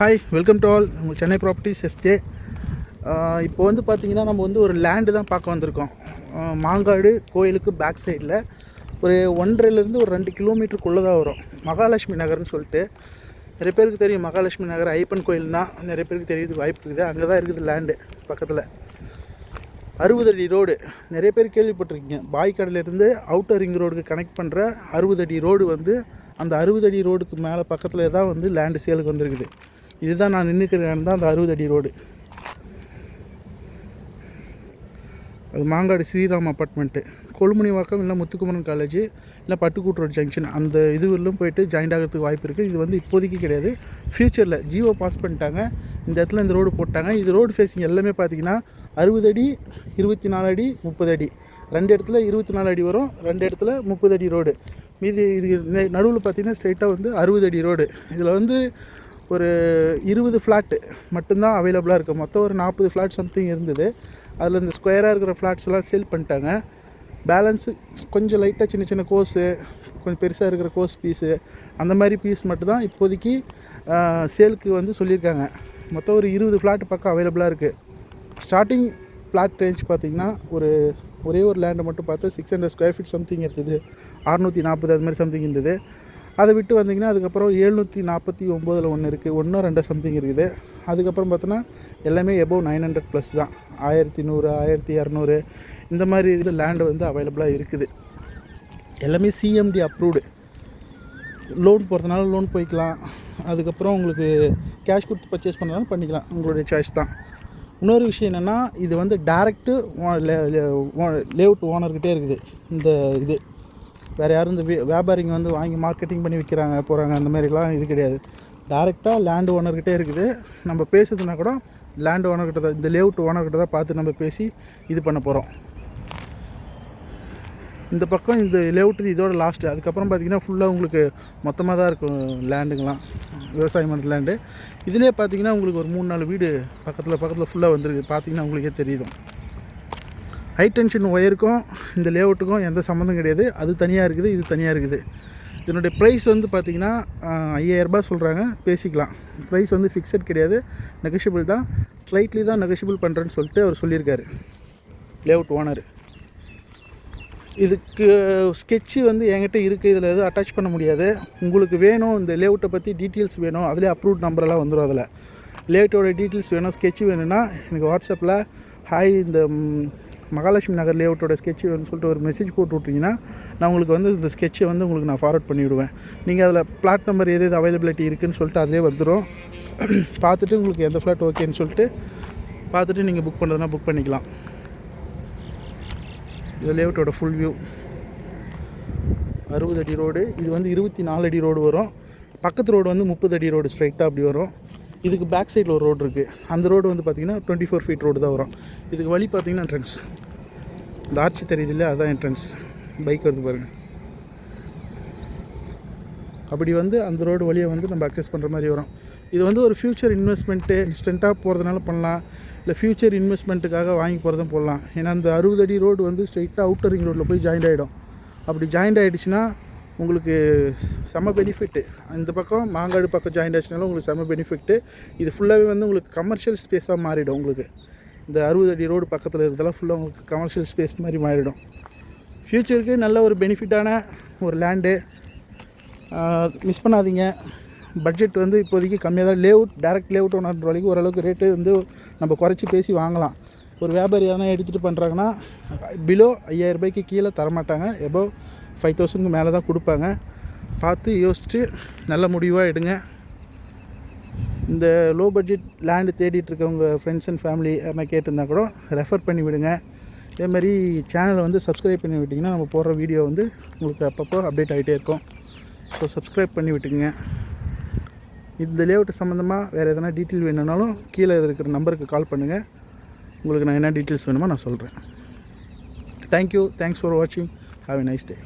Hi, welcome to all. உங்கள் Chennai properties SJ. இப்போ வந்து பார்த்திங்கன்னா நம்ம வந்து ஒரு லேண்டு தான் பார்க்க வந்திருக்கோம். மாங்காடு கோயிலுக்கு பேக் சைடில் ஒரு 1.5லேருந்து ஒரு 2 கிலோமீட்டருக்குள்ளே தான் வரும். மகாலட்சுமி நகர்னு சொல்லிட்டு நிறைய பேருக்கு தெரியும். மகாலட்சுமி நகர் ஐயப்பன் கோயில் தான் நிறைய பேருக்கு தெரியுது, வாய்ப்பு இருக்குது. அங்கே தான் இருக்குது லேண்டு பக்கத்தில். 60 அடி ரோடு நிறைய பேர் கேள்விப்பட்டிருக்கீங்க. பாய்க்கடையிலேருந்து அவுட்டர் ரிங் ரோடுக்கு கனெக்ட் பண்ணுற 60 அடி ரோடு வந்து அந்த 60 அடி ரோடுக்கு மேலே பக்கத்தில் தான் வந்து லேண்டு சேலுக்கு வந்திருக்குது. இதுதான் நான் நின்றுக்கிற இடம் தான் அந்த 60 அடி ரோடு. அது மாங்காடு ஸ்ரீராம் அப்பார்ட்மெண்ட்டு, கொழுமணிவாக்கம் இல்லை முத்துக்குமரன் காலேஜ் இல்லை பட்டுக்கூட்டு ரோடு ஜங்ஷன், அந்த இதுவரையும் போய்ட்டு ஜாயிண்ட் ஆகிறதுக்கு வாய்ப்பு இருக்குது. இது வந்து இப்போதைக்கு கிடையாது, ஃப்யூச்சரில் ஜியோ பாஸ் பண்ணிட்டாங்க. இந்த இடத்துல இந்த ரோடு போட்டாங்க. இது ரோடு ஃபேஸிங் எல்லாமே பார்த்திங்கன்னா 60 அடி, 24 அடி, 30 அடி, 2 இடத்துல 24 அடி வரும், 2 இடத்துல 30 அடி ரோடு. மீதி இது நடுவில் பார்த்திங்கன்னா ஸ்ட்ரைட்டாக வந்து 60 அடி ரோடு. இதில் வந்து ஒரு 20 ஃப்ளாட்டு மட்டும்தான் அவைலபிளாக இருக்குது. மொத்தம் ஒரு 40 ஃப்ளாட் சம்திங் இருந்தது. அதில் இந்த ஸ்கொயராக இருக்கிற ஃப்ளாட்ஸ்லாம் சேல் பண்ணிட்டாங்க. பேலன்ஸு கொஞ்சம் லைட்டாக சின்ன சின்ன கோஸு, கொஞ்சம் பெருசாக இருக்கிற கோஸ் பீஸு, அந்த மாதிரி பீஸ் மட்டும்தான் இப்போதைக்கு சேலுக்கு வந்து சொல்லியிருக்காங்க. மொத்தம் ஒரு 20 ஃப்ளாட் பக்கம் அவைலபிளாக இருக்குது. ஸ்டார்டிங் ஃப்ளாட் ரேஞ்ச் பார்த்திங்கன்னா ஒரே ஒரு லேண்டை மட்டும் பார்த்தா 600 ஸ்கொயர் ஃபீட் சம்திங் இருந்தது, 640 அது மாதிரி சம்திங் இருந்தது. அதை விட்டு வந்திங்கன்னா அதுக்கப்புறம் 749 ஒன்று இருக்குது, 1-2 சம்திங் இருக்குது. அதுக்கப்புறம் பார்த்தோன்னா எல்லாமே எபோவ் 900 ப்ளஸ் தான். 1100, 1200 இந்த மாதிரி இது லேண்டு வந்து அவைலபிளாக இருக்குது. எல்லாமே சிஎம்டி அப்ரூவ்டு. லோன் போகிறதுனால லோன் போய்க்கலாம். அதுக்கப்புறம் உங்களுக்கு கேஷ் கொடுத்து பர்ச்சேஸ் பண்ணுறாலும் பண்ணிக்கலாம், உங்களுடைய சாய்ஸ் தான். இன்னொரு விஷயம் என்னென்னா, இது வந்து டேரெக்டு லேஅவுட் ஓனர்கிட்டே இருக்குது. இந்த இது வேறு யாரும் இந்த வியாபாரிங்க வந்து வாங்கி மார்க்கெட்டிங் பண்ணி விற்கிறாங்க போகிறாங்க அந்த மாதிரிலாம் இது கிடையாது. டேரெக்டாக லேண்டு ஓனர்கிட்டே இருக்குது. நம்ம பேசுறதுனா கூட லேண்டு ஓனர்கிட்ட தான், இந்த லேஅவுட் ஓனர்கிட்ட தான் பார்த்து நம்ம பேசி இது பண்ண போகிறோம். இந்த பக்கம் இந்த லேஅவுட்டு இதோட லாஸ்ட்டு. அதுக்கப்புறம் பார்த்திங்கன்னா ஃபுல்லாக உங்களுக்கு மொத்தமாக தான் இருக்கும் லேண்டுங்களாம், விவசாயம் பண்ணுற லேண்டு. இதிலே பார்த்திங்கன்னா உங்களுக்கு ஒரு 3-4 வீடு பக்கத்தில் ஃபுல்லாக வந்துருக்கு. பார்த்திங்கன்னா உங்களுக்கே தெரியுதும். ஹை டென்ஷன் ஒயருக்கும் இந்த லேஅவுட்டுக்கும் எந்த சம்மந்தம் கிடையாது. அது தனியாக இருக்குது, இது தனியாக இருக்குது. இதனுடைய ப்ரைஸ் வந்து பார்த்திங்கன்னா 5000 ரூபாய் சொல்கிறாங்க, பேசிக்கலாம். ப்ரைஸ் வந்து ஃபிக்ஸட் கிடையாது, நெகஷியபிள் தான். ஸ்லைட்லி தான் நெகஷியபிள் பண்ணுறேன்னு சொல்லிட்டு அவர் சொல்லியிருக்காரு லேஅவுட் ஓனர். இதுக்கு ஸ்கெட்சு வந்து என்கிட்ட இருக்குது, இதில் எதுவும் அட்டாச் பண்ண முடியாது. உங்களுக்கு வேணும் இந்த லேஅவுட்டை பற்றி டீட்டெயில்ஸ் வேணும், அதிலே அப்ரூவ்ட் நம்பரெல்லாம் வந்துடும். அதில் லேஅவுட்டோட டீட்டெயில்ஸ் வேணும், ஸ்கெட்சு வேணும்னா எனக்கு வாட்ஸ்அப்பில் ஹாய் இந்த மகாலட்சுமி நகர் லேஅவுட்டோட ஸ்கெட்சு வேணும்னு சொல்லிட்டு ஒரு மெசேஜ் போட்டு விட்டிங்கன்னா நான் உங்களுக்கு வந்து இந்த ஸ்கெட்சை வந்து உங்களுக்கு நான் ஃபார்வர்ட் பண்ணிவிடுவேன். நீங்கள் அதில் பிளாட் நம்பர் எது அவைலபிலிட்டி இருக்குதுன்னு சொல்லிட்டு அதிலே வந்துடும். பார்த்துட்டு உங்களுக்கு எந்த ஃப்ளாட் ஓகேன்னு சொல்லிட்டு பார்த்துட்டு நீங்கள் புக் பண்ணுறதுனா புக் பண்ணிக்கலாம். இது லேஅவுட்டோட ஃபுல் வியூ. 60 அடி ரோடு. இது வந்து 24 அடி ரோடு வரும். பக்கத்து ரோடு வந்து 30 அடி ரோடு ஸ்ட்ரைட்டாக அப்படி வரும். இதுக்கு பேக் சைடில் ஒரு ரோடு இருக்குது. அந்த ரோடு வந்து பார்த்திங்கன்னா 24 ஃபீட் ரோடு தான் வரும். இதுக்கு வழி பார்த்திங்கன்னா என்ட்ரன்ஸ், இந்த ஆர்ச்சி தெரியுது இல்லை, அதுதான் என்ட்ரன்ஸ். பைக் வருது பாருங்கள். அப்படி வந்து அந்த ரோடு வழியை வந்து நம்ம அக்சஸ் பண்ணுற மாதிரி வரும். இது வந்து ஒரு ஃப்யூச்சர் இன்வெஸ்ட்மெண்ட்டு, இன்ஸ்டண்ட்டாக போகிறதுனால பண்ணலாம், இல்லை ஃப்யூச்சர் இன்வெஸ்ட்மெண்ட்டுக்காக வாங்கி போகிறதும் போடலாம். ஏன்னா அந்த 60 அடி ரோடு வந்து ஸ்ட்ரைட்டாக அவுட்டர் ரிங் ரோட்டில் போய் ஜாயிண்ட் ஆகிடும். அப்படி ஜாயிண்ட் ஆகிடுச்சுன்னா உங்களுக்கு செம்ம பெனிஃபிட்டு. இந்த பக்கம் மாங்காடு பக்கம் ஜாயிண்ட் ஆச்சுனாலும் உங்களுக்கு செம்ம பெனிஃபிட்டு. இது ஃபுல்லாகவே வந்து உங்களுக்கு கமர்ஷியல் ஸ்பேஸாக மாறிடும். உங்களுக்கு இந்த 60 அடி ரோடு பக்கத்தில் இருக்கிறதெல்லாம் ஃபுல்லாக உங்களுக்கு கமர்ஷியல் ஸ்பேஸ் மாதிரி மாறிடும். ஃப்யூச்சருக்கு நல்ல ஒரு பெனிஃபிட்டான ஒரு லேண்டு. மிஸ் பண்ணாதீங்க. பட்ஜெட் வந்து இப்போதைக்கு கம்மியாக தான். லேஅவுட் டேரெக்ட் லேஅவுட் ஒன்று வரைக்கும் ஓரளவுக்கு ரேட்டு வந்து நம்ம குறைச்சி பேசி வாங்கலாம். ஒரு வியாபாரி எதனா எடுத்துகிட்டு பண்ணுறாங்கன்னா பிலோ 5000 ரூபாய்க்கு கீழே தரமாட்டாங்க, எபோவ் 5000க்கு மேலே தான் கொடுப்பாங்க. பார்த்து யோசிச்சுட்டு நல்ல முடிவாக எடுங்க. இந்த லோ பட்ஜெட் லேண்டு தேடிட்டு இருக்கவங்க ஃப்ரெண்ட்ஸ் அண்ட் ஃபேமிலி யாருன்னா கேட்டிருந்தா கூட ரெஃபர் பண்ணி விடுங்க. இதேமாதிரி சேனலை வந்து சப்ஸ்கிரைப் பண்ணி விட்டிங்கன்னா நம்ம போடுற வீடியோ வந்து உங்களுக்கு அப்பப்போ அப்டேட் ஆகிட்டே இருக்கும். ஸோ சப்ஸ்கிரைப் பண்ணி விட்டுக்குங்க. இந்த லேஅவுட் சம்மந்தமாக வேறு எதனா டீட்டெயில் வேணும்னாலும் கீழே இருக்கிற நம்பருக்கு கால் பண்ணுங்கள். உங்களுக்கு நான் என்ன டீட்டெயில்ஸ் வேணுமோ நான் சொல்கிறேன். தேங்க்யூ. தேங்க்ஸ் ஃபார் வாட்சிங். Have a nice day.